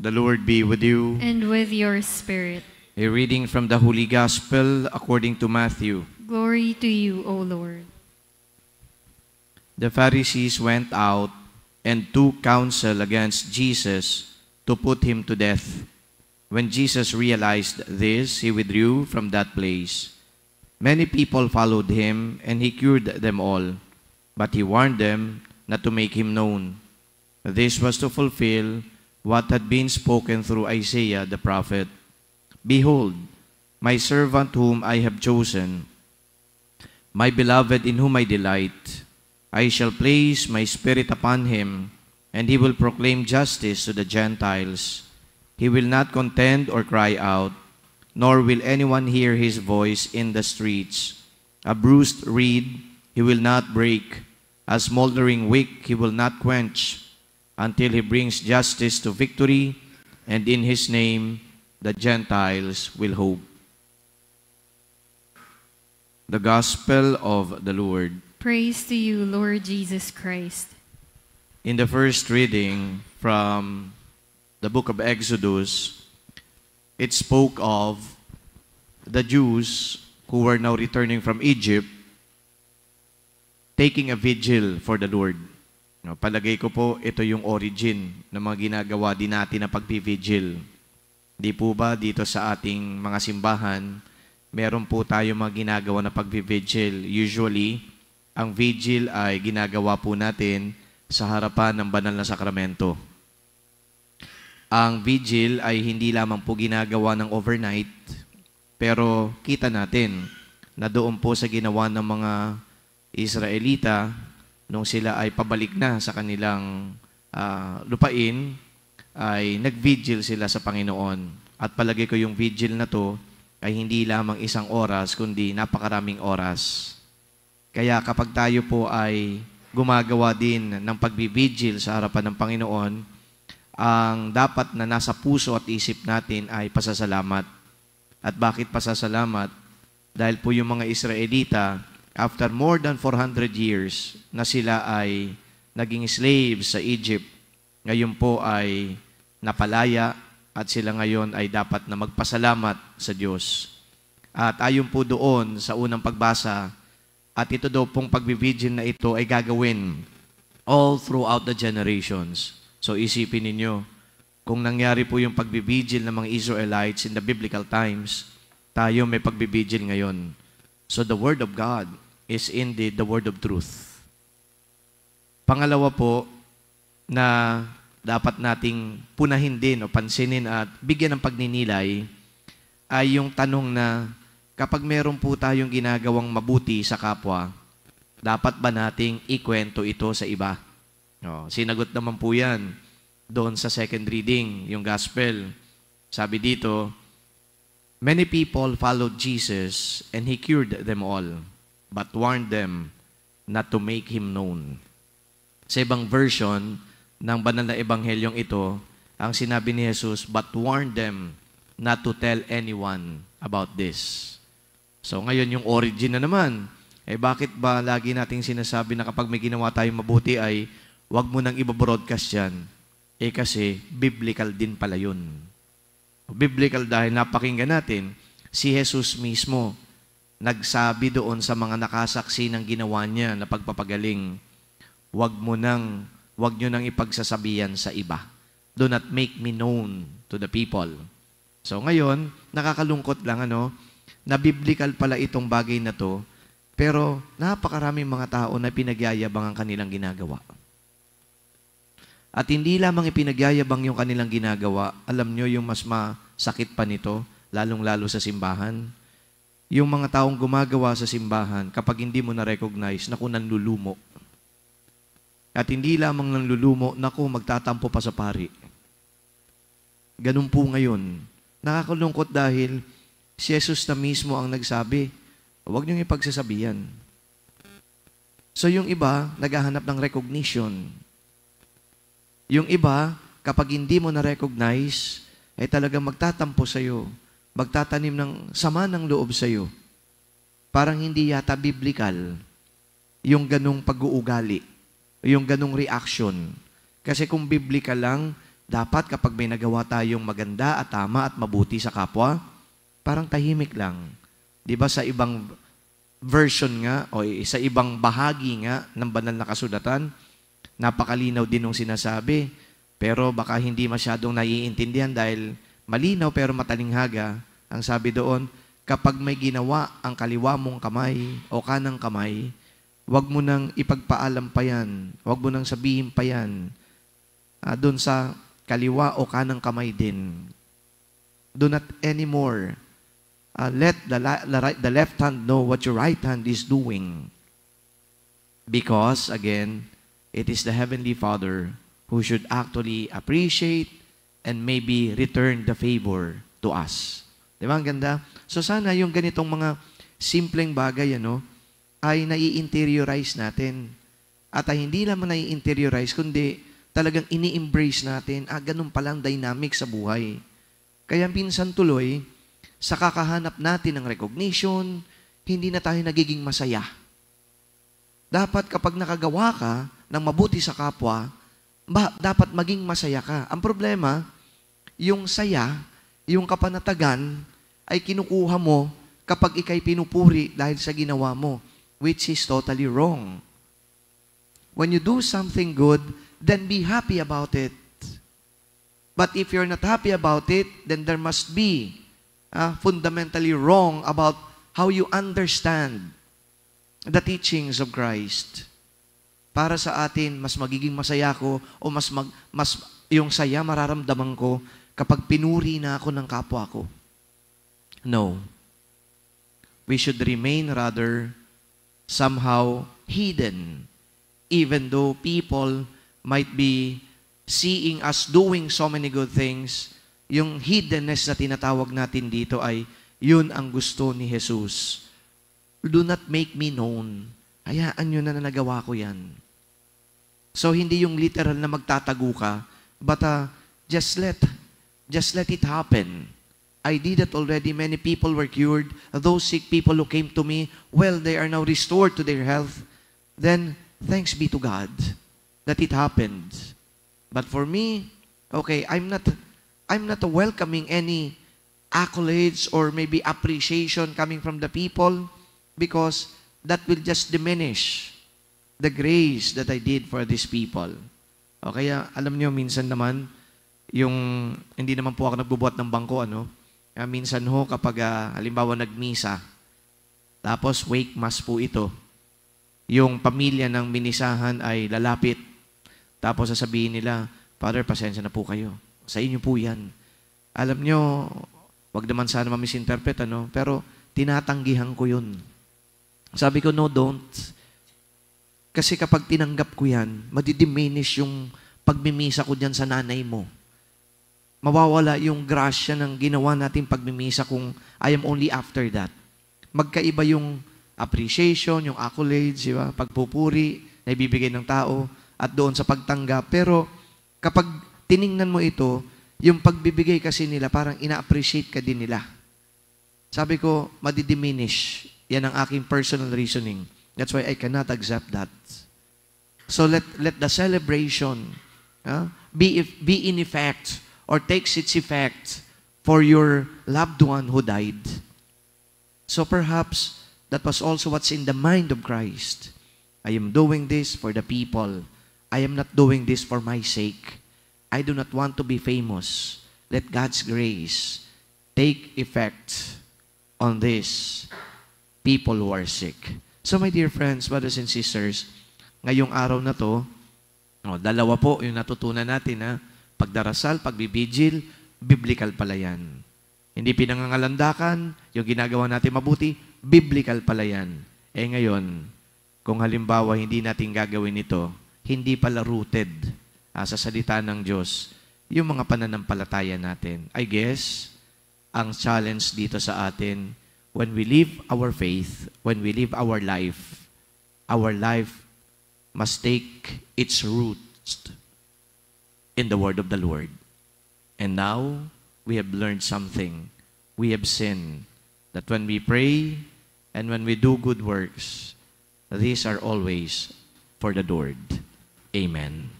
The Lord be with you. And with your spirit. A reading from the Holy Gospel according to Matthew. Glory to you, O Lord. The Pharisees went out and took counsel against Jesus to put him to death. When Jesus realized this, he withdrew from that place. Many people followed him, and he cured them all. But he warned them not to make him known. This was to fulfill what had been spoken through Isaiah the prophet. Behold, my servant whom I have chosen, my beloved in whom I delight. I shall place my spirit upon him, and he will proclaim justice to the Gentiles. He will not contend or cry out, nor will anyone hear his voice in the streets. A bruised reed he will not break, a smoldering wick he will not quench, until he brings justice to victory, and in his name the Gentiles will hope. The Gospel of the Lord. Praise to you, Lord Jesus Christ. In the first reading from the book of Exodus, it spoke of the Jews who were now returning from Egypt taking a vigil for the Lord. No, palagay ko po, ito yung origin ng mga ginagawa din natin na pagpivigil. Di po ba dito sa ating mga simbahan, meron po tayo mga ginagawa na pagpivigil. Usually, ang vigil ay ginagawa po natin sa harapan ng banal na sakramento. Ang vigil ay hindi lamang po ginagawa ng overnight, pero kita natin na doon po sa ginawa ng mga Israelita, nung sila ay pabalik na sa kanilang lupain, ay nag-vigil sila sa Panginoon. At palagi ko yung vigil na to ay hindi lamang isang oras, kundi napakaraming oras. Kaya kapag tayo po ay gumagawa din ng pagbibigil sa harapan ng Panginoon, ang dapat na nasa puso at isip natin ay pasasalamat. At bakit pasasalamat? Dahil po yung mga Israelita, after more than 400 years na sila ay naging slaves sa Egypt, ngayon po ay napalaya at sila ngayon ay dapat na magpasalamat sa Diyos. At ayon po doon sa unang pagbasa, at ito daw pong pagbibigil na ito ay gagawin all throughout the generations. So isipin ninyo, kung nangyari po yung pagbibigil ng mga Israelites in the biblical times, tayo may pagbibigil ngayon. So the Word of God is indeed the word of truth. Pangalawa po na dapat nating punahin din o pansinin at bigyan ng pagninilay ay yung tanong na kapag meron po tayong ginagawang mabuti sa kapwa, dapat ba nating ikwento ito sa iba? Sinagot naman po yan doon sa second reading, yung gospel. Sabi dito, many people followed Jesus and he cured them all, but warned them not to make him known. Sa ibang version ng banal na ebanghelyong ito, ang sinabi ni Jesus, but warned them not to tell anyone about this. So ngayon yung origin na naman. Bakit ba lagi nating sinasabi na kapag may ginawa tayong mabuti ay wag mo nang ibabroadcast yan? Kasi biblical din pala yun. Biblical dahil napakinggan natin, si Jesus mismo nagsabi doon sa mga nakasaksi ng ginawa niya na pagpapagaling, wag nyo nang ipagsasabihan sa iba. Do not make me known to the people. So ngayon, nakakalungkot lang na biblical pala itong bagay na to, pero napakaraming mga tao na pinagyayabang ang kanilang ginagawa. At hindi lamang ipinagyayabang yung kanilang ginagawa, alam nyo yung mas masakit pa nito, lalong-lalo sa simbahan. Yung mga taong gumagawa sa simbahan, kapag hindi mo na-recognize, naku, nanlulumo. At hindi lamang nanlulumo, naku, magtatampo pa sa pari. Ganun po ngayon. Nakakalungkot dahil si Jesus na mismo ang nagsabi, huwag niyong ipagsasabihan. So yung iba, naghahanap ng recognition. Yung iba, kapag hindi mo na-recognize, ay talagang magtatampo sa'yo. Magtatanim ng sama ng loob sa'yo. Parang hindi yata biblical yung ganung pag-uugali, yung ganung reaction. Kasi kung biblical lang, dapat kapag may nagawa tayong maganda at tama at mabuti sa kapwa, parang tahimik lang. Di ba sa ibang version nga, o sa ibang bahagi nga ng banal na kasulatan, napakalinaw din nung sinasabi, pero baka hindi masyadong naiintindihan dahil malinaw pero matalinghaga. Ang sabi doon, kapag may ginawa ang kaliwa mong kamay o kanang kamay, huwag mo nang ipagpaalam pa yan. Huwag mo nang sabihin pa yan. Doon sa kaliwa o kanang kamay din. Do not anymore let the left hand know what your right hand is doing. Because, again, it is the Heavenly Father who should actually appreciate and maybe return the favor to us. Di ba? Ang ganda. So sana yung ganitong mga simpleng bagay, ay nai-interiorize natin. At ay hindi lamang nai-interiorize, kundi talagang ini-embrace natin, ganun palang dynamic sa buhay. Kaya minsan tuloy, sa kakahanap natin ng recognition, hindi na tayo nagiging masaya. Dapat kapag nakagawa ka ng mabuti sa kapwa, dapat maging masaya ka. Ang problema, yung saya, yung kapanatagan, ay kinukuha mo kapag ikay pinupuri dahil sa ginawa mo, which is totally wrong. When you do something good, then be happy about it. But if you're not happy about it, then there must be fundamentally wrong about how you understand the teachings of Christ. Para sa atin, mas magiging masaya ko o mas yung saya mararamdaman ko kapag pinuri na ako ng kapwa ko. No. We should remain rather somehow hidden, even though people might be seeing us doing so many good things. Yung hiddenness na tinatawag natin dito ay yun ang gusto ni Jesus. Do not make me known. Hayaan nyo na nagawa ko yan. So, hindi yung literal na magtatago ka, but just let it happen. I did it already. Many people were cured. Those sick people who came to me, well, they are now restored to their health. Then, thanks be to God that it happened. But for me, okay, I'm not welcoming any accolades or maybe appreciation coming from the people because that will just diminish the grace that I did for these people. O kaya, alam niyo, minsan naman, hindi naman po ako nagbubuhat ng bangko, minsan ho, kapag halimbawa nagmisa, tapos wake mass po ito, yung pamilya ng minisahan ay lalapit, tapos sasabihin nila, Father, pasensya na po kayo. Sa inyo po yan. Alam nyo, wag naman sana ma-misinterpret, pero tinatanggihan ko yun. Sabi ko, no, don't. Kasi kapag tinanggap ko yan, madidiminish yung pagmimisa ko dyan sa nanay mo. Mawawala yung grasya ng ginawa natin pagmimisa kung I am only after that. Magkaiba yung appreciation, yung accolades, diba? Pagpupuri na ibibigay ng tao at doon sa pagtanggap. Pero kapag tiningnan mo ito, yung pagbibigay kasi nila, parang ina-appreciate ka din nila. Sabi ko, madidiminish. Yan ang aking personal reasoning. That's why I cannot accept that. So let the celebration be in effect or takes its effect for your loved one who died. So perhaps that was also what's in the mind of Christ. I am doing this for the people. I am not doing this for my sake. I do not want to be famous. Let God's grace take effect on these people who are sick. So my dear friends, brothers and sisters, ngayong araw na to, dalawa po yung natutunan natin. Pagdarasal, pagbibigil, biblical pala yan. Hindi pinangangalandakan, yung ginagawa natin mabuti, biblical pala yan. Ngayon, kung halimbawa hindi natin gagawin ito, hindi pala rooted sa salita ng Diyos, yung mga pananampalataya natin. I guess, ang challenge dito sa atin, when we live our faith, when we live our life must take its roots in the word of the Lord. And now, we have learned something. We have seen that when we pray and when we do good works, these are always for the Lord. Amen.